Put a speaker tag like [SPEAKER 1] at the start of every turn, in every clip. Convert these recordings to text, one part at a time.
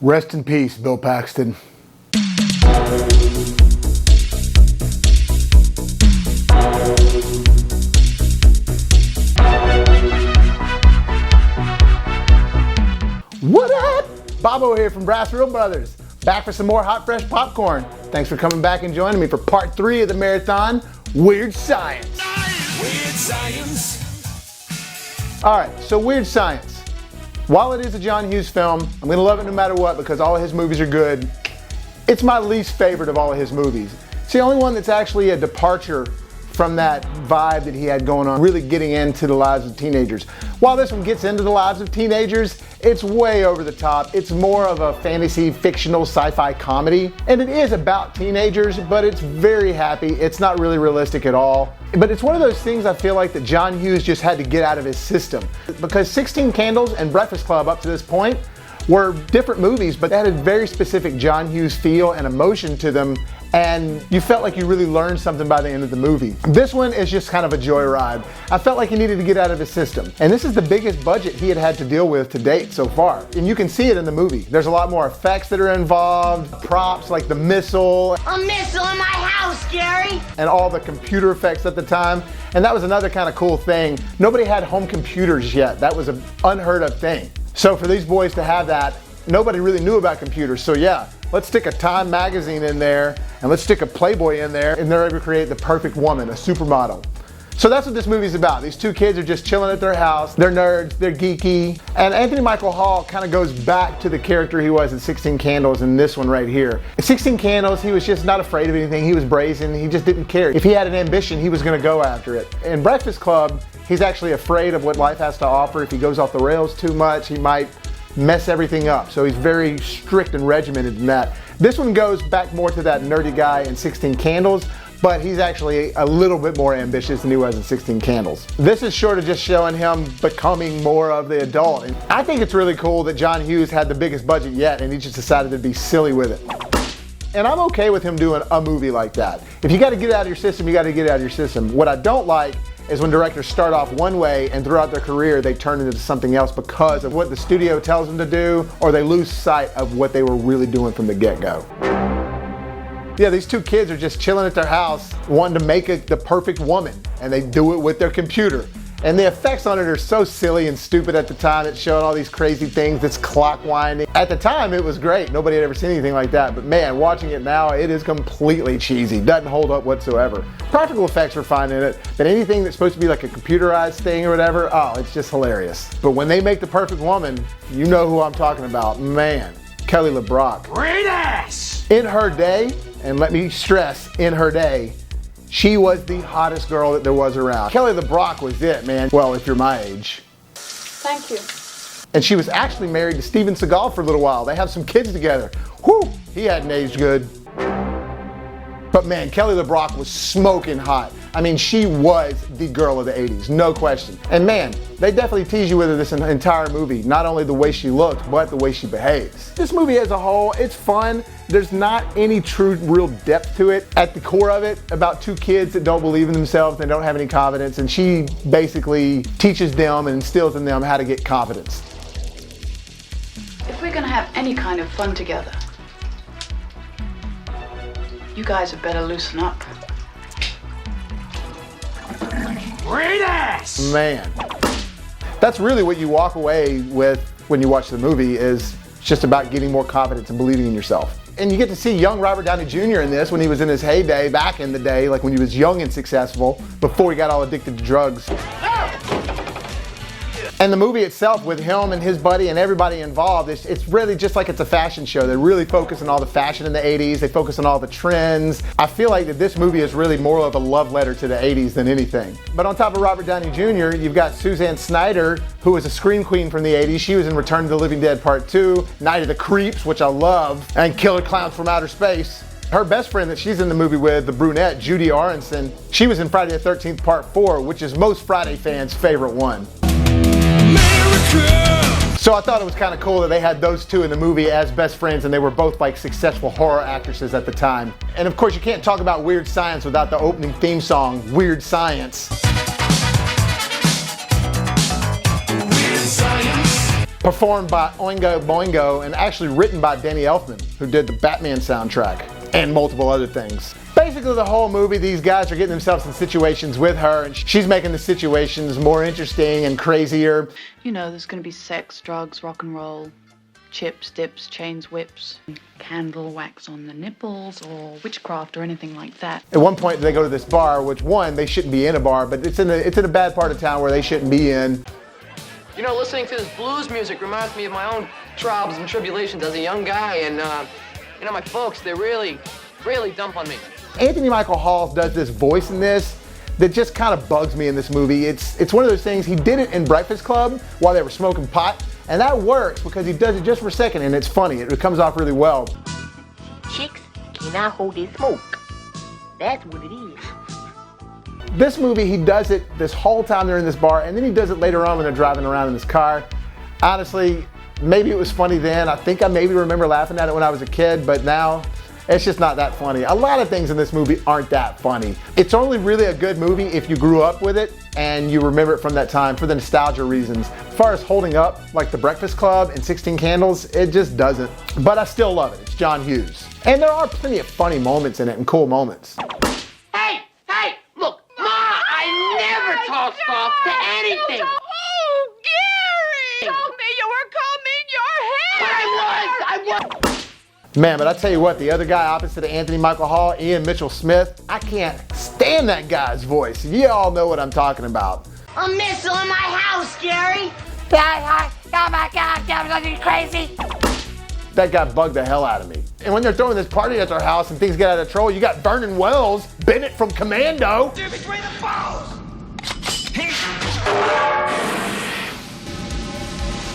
[SPEAKER 1] Rest in peace, Bill Paxton. What up? Bobo here from BrassReel Brothers, back for some more hot, fresh popcorn. Thanks for coming back and joining me for part 3 of the marathon, Weird Science.
[SPEAKER 2] Weird Science.
[SPEAKER 1] All right, so Weird Science. While it is a John Hughes film, I'm gonna love it no matter what because all of his movies are good. It's my least favorite of all of his movies. It's the only one that's actually a departure from that vibe that he had going on, really getting into the lives of teenagers. While this one gets into the lives of teenagers, it's way over the top. It's more of a fantasy, fictional, sci-fi comedy. And it is about teenagers, but it's very happy. It's not really realistic at all. But it's one of those things I feel like that John Hughes just had to get out of his system. Because 16 Candles and Breakfast Club up to this point were different movies, but they had a very specific John Hughes feel and emotion to them, and you felt like you really learned something by the end of the movie. This one is just kind of a joyride. I felt like he needed to get out of his system. And this is the biggest budget he had to deal with to date so far. And you can see it in the movie. There's a lot more effects that are involved, props like the missile.
[SPEAKER 3] A missile in my house, Gary!
[SPEAKER 1] And all the computer effects at the time. And that was another kind of cool thing. Nobody had home computers yet. That was an unheard of thing. So for these boys to have that, nobody really knew about computers. So yeah, let's stick a Time magazine in there and let's stick a Playboy in there, and they're able to create the perfect woman, a supermodel. So that's what this movie's about. These two kids are just chilling at their house. They're nerds, they're geeky. And Anthony Michael Hall kind of goes back to the character he was in 16 Candles in this one right here. In 16 Candles, he was just not afraid of anything. He was brazen, he just didn't care. If he had an ambition, he was gonna go after it. In Breakfast Club, he's actually afraid of what life has to offer. If he goes off the rails too much, he might mess everything up. So he's very strict and regimented in that. This one goes back more to that nerdy guy in 16 Candles, but he's actually a little bit more ambitious than he was in 16 Candles. This is sort of just showing him becoming more of the adult. And I think it's really cool that John Hughes had the biggest budget yet and he just decided to be silly with it. And I'm okay with him doing a movie like that. If you gotta get it out of your system, you gotta get it out of your system. What I don't like is when directors start off one way and throughout their career they turn into something else because of what the studio tells them to do, or they lose sight of what they were really doing from the get-go. Yeah, these two kids are just chilling at their house wanting to make it the perfect woman, and they do it with their computer. And the effects on it are so silly and stupid at the time. It's showing all these crazy things, this clock winding. At the time, it was great. Nobody had ever seen anything like that. But man, watching it now, it is completely cheesy. Doesn't hold up whatsoever. Practical effects are fine in it, but anything that's supposed to be like a computerized thing or whatever, oh, it's just hilarious. But when they make the perfect woman, you know who I'm talking about. Man, Kelly LeBrock.
[SPEAKER 2] Rehash.
[SPEAKER 1] In her day, and let me stress, in her day, she was the hottest girl that there was around. Kelly LeBrock was it, man. Well, if you're my age.
[SPEAKER 4] Thank you.
[SPEAKER 1] And she was actually married to Steven Seagal for a little while. They have some kids together. Whew, he hadn't aged good. But man, Kelly LeBrock was smoking hot. I mean, she was the girl of the 80s, no question. And man, they definitely tease you with her this entire movie. Not only the way she looked, but the way she behaves. This movie as a whole, it's fun. There's not any true, real depth to it. At the core of it, about two kids that don't believe in themselves, they don't have any confidence, and she basically teaches them and instills in them how to get confidence.
[SPEAKER 4] If we're gonna have any kind of fun together, you guys had better loosen up.
[SPEAKER 2] Rehash.
[SPEAKER 1] Man, that's really what you walk away with when you watch the movie, is just about getting more confidence and believing in yourself. And you get to see young Robert Downey Jr. in this when he was in his heyday, back in the day, like when he was young and successful, before he got all addicted to drugs. And the movie itself, with him and his buddy and everybody involved, it's really just like it's a fashion show. They really focus on all the fashion in the 80s. They focus on all the trends. I feel like that this movie is really more of a love letter to the 80s than anything. But on top of Robert Downey Jr., you've got Suzanne Snyder, who was a scream queen from the 80s. She was in Return of the Living Dead Part 2, Night of the Creeps, which I love, and Killer Clowns from Outer Space. Her best friend that she's in the movie with, the brunette, Judy Aronson, she was in Friday the 13th Part 4, which is most Friday fans' favorite one. So I thought it was kind of cool that they had those two in the movie as best friends, and they were both like successful horror actresses at the time. And of course, you can't talk about Weird Science without the opening theme song, Weird Science.
[SPEAKER 2] Weird Science.
[SPEAKER 1] performed by Oingo Boingo and actually written by Danny Elfman, who did the Batman soundtrack and multiple other things. Basically the whole movie, these guys are getting themselves in situations with her and she's making the situations more interesting and crazier.
[SPEAKER 4] You know, there's gonna be sex, drugs, rock and roll, chips, dips, chains, whips, candle wax on the nipples, or witchcraft or anything like that.
[SPEAKER 1] At one point they go to this bar, which one, they shouldn't be in a bar, but it's in a bad part of town where they shouldn't be in.
[SPEAKER 5] You know, listening to this blues music reminds me of my own trials and tribulations as a young guy, and you know, my folks, they really dump on me.
[SPEAKER 1] Anthony Michael Hall does this voice in this that just kind of bugs me in this movie. It's one of those things, he did it in Breakfast Club while they were smoking pot, and that works because he does it just for a second and it's funny. It comes off really well.
[SPEAKER 3] Chicks cannot hold their smoke. That's what it is.
[SPEAKER 1] This movie, he does it this whole time they're in this bar, and then he does it later on when they're driving around in this car. Honestly, maybe it was funny then. I think I maybe remember laughing at it when I was a kid, but now it's just not that funny. A lot of things in this movie aren't that funny. It's only really a good movie if you grew up with it and you remember it from that time for the nostalgia reasons. As far as holding up, like The Breakfast Club and 16 Candles, it just doesn't. But I still love it. It's John Hughes. And there are plenty of funny moments in it and cool moments.
[SPEAKER 3] Hey, look, Ma, I never talk soft to anything.
[SPEAKER 6] Oh, Gary! Told me you were combing your hair!
[SPEAKER 3] I was.
[SPEAKER 1] Man, but I tell you what, the other guy opposite of Anthony Michael Hall, Ian Mitchell Smith, I can't stand that guy's voice. You all know what I'm talking about.
[SPEAKER 3] A missile in my house, Gary.
[SPEAKER 6] Oh my God, you're crazy!
[SPEAKER 1] That guy bugged the hell out of me. And when they're throwing this party at their house and things get out of control, you got Vernon Wells, Bennett from Commando.
[SPEAKER 2] Between the balls.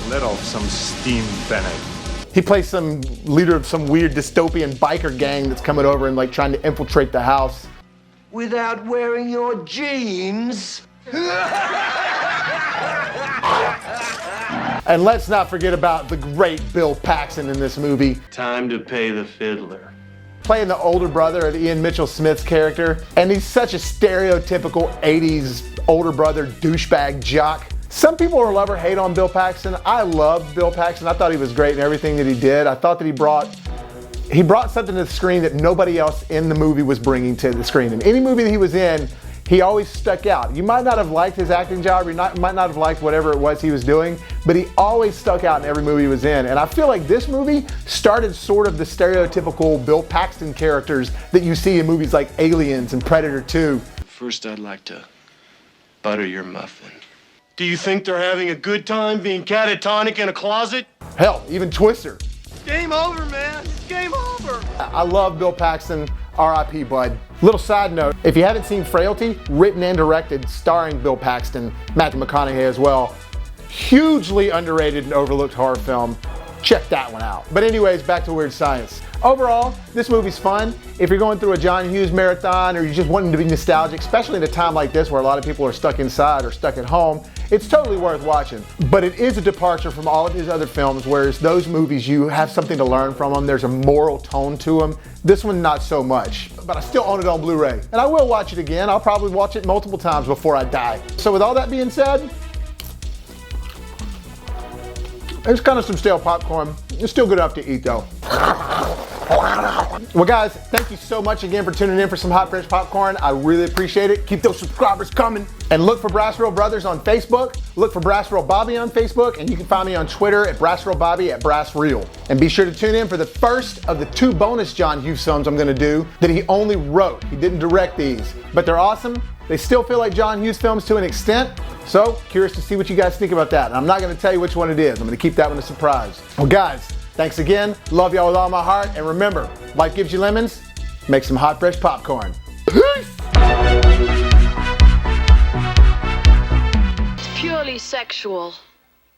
[SPEAKER 7] Let off some steam, Bennett.
[SPEAKER 1] He plays some leader of some weird dystopian biker gang that's coming over and like trying to infiltrate the house.
[SPEAKER 2] Without wearing your jeans.
[SPEAKER 1] And let's not forget about the great Bill Paxton in this movie,
[SPEAKER 8] Time to pay the fiddler.
[SPEAKER 1] playing the older brother of Ian Mitchell Smith's character. And he's such a stereotypical 80s older brother douchebag jock. Some people will love or hate on Bill Paxton. I love Bill Paxton. I thought he was great in everything that he did. I thought that he brought something to the screen that nobody else in the movie was bringing to the screen. In any movie that he was in, he always stuck out. You might not have liked his acting job, or you might not have liked whatever it was he was doing, but he always stuck out in every movie he was in. And I feel like this movie started sort of the stereotypical Bill Paxton characters that you see in movies like Aliens and Predator 2.
[SPEAKER 8] First, I'd like to butter your muffin. Do you think they're having a good time being catatonic in a closet?
[SPEAKER 1] Hell, even Twister.
[SPEAKER 8] Game over, man. It's game over.
[SPEAKER 1] I love Bill Paxton, R.I.P. bud. Little side note, if you haven't seen Frailty, written and directed, starring Bill Paxton, Matthew McConaughey as well, hugely underrated and overlooked horror film. Check that one out. But anyways, back to Weird Science. Overall, this movie's fun. If you're going through a John Hughes marathon or you're just wanting to be nostalgic, especially in a time like this where a lot of people are stuck inside or stuck at home, it's totally worth watching. But it is a departure from all of his other films, whereas those movies, you have something to learn from them. There's a moral tone to them. This one, not so much. But I still own it on Blu-ray. And I will watch it again. I'll probably watch it multiple times before I die. So with all that being said, it's kind of some stale popcorn. It's still good enough to eat though. Well guys, thank you so much again for tuning in for some hot fresh popcorn. I really appreciate it. Keep those subscribers coming. And look for BrassReel Brothers on Facebook. Look for BrassReel Bobby on Facebook. And you can find me on Twitter at BrassReel Bobby at BrassReel. And be sure to tune in for the first of the 2 bonus John Hughes films I'm gonna do that he only wrote. He didn't direct these, but they're awesome. They still feel like John Hughes films to an extent. So curious to see what you guys think about that. And I'm not gonna tell you which one it is. I'm gonna keep that one a surprise. Well guys, thanks again. Love y'all with all my heart. And remember, life gives you lemons. Make some hot fresh popcorn. Peace!
[SPEAKER 4] It's purely sexual.